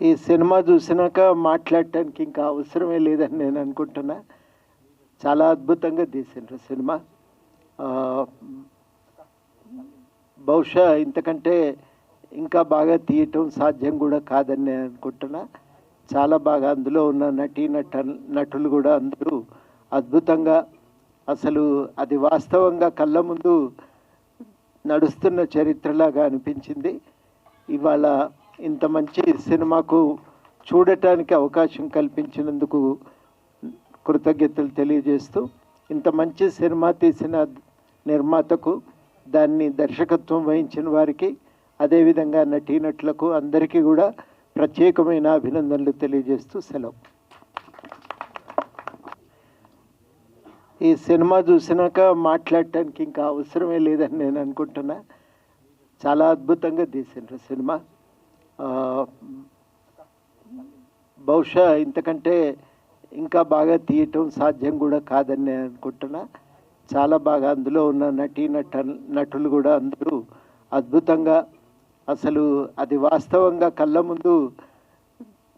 ఈ సినిమా చూసినాక మాట్లాడటానికి ఇంకా అవసరమే లేదని నేను అనుకుంటున్నా. చాలా అద్భుతంగా తీసిండ్రు సినిమా. బహుశా ఇంతకంటే ఇంకా బాగా తీయటం సాధ్యం కూడా కాదని నేను అనుకుంటున్నా. చాలా బాగా అందులో ఉన్న నటులు కూడా అందరూ అద్భుతంగా, అసలు అది వాస్తవంగా కళ్ళ ముందు నడుస్తున్న చరిత్రలాగా అనిపించింది. ఇవాళ ఇంత మంచి సినిమాకు చూడటానికి అవకాశం కల్పించినందుకు కృతజ్ఞతలు తెలియజేస్తూ, ఇంత మంచి సినిమా తీసిన నిర్మాతకు, దాన్ని దర్శకత్వం వహించిన వారికి, అదేవిధంగా నటీనటులకు అందరికీ కూడా ప్రత్యేకమైన అభినందనలు తెలియజేస్తూ సెలవు. ఈ సినిమా చూసినాక మాట్లాడటానికి ఇంకా అవసరమే లేదని నేను అనుకుంటున్నా. చాలా అద్భుతంగా తీసిండ్రు సినిమా. బహుశా ఇంతకంటే ఇంకా బాగా తీయటం సాధ్యం కూడా కాదని నేను అనుకుంటున్నా. చాలా బాగా అందులో ఉన్న నటులు కూడా అందరూ అద్భుతంగా, అసలు అది వాస్తవంగా కళ్ళ ముందు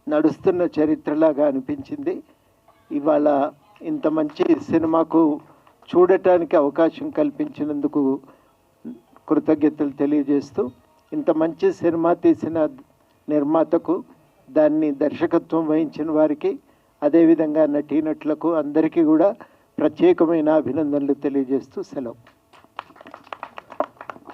నడుస్తున్న చరిత్రలాగా అనిపించింది. ఇవాళ ఇంత మంచి సినిమాకు చూడటానికి అవకాశం కల్పించినందుకు కృతజ్ఞతలు తెలియజేస్తూ, ఇంత మంచి సినిమా తీసిన నిర్మాతకు, దాన్ని దర్శకత్వం వహించిన వారికి, అదేవిధంగా నటీనటులకు అందరికీ కూడా ప్రత్యేకమైన అభినందనలు తెలియజేస్తూ సెలవు.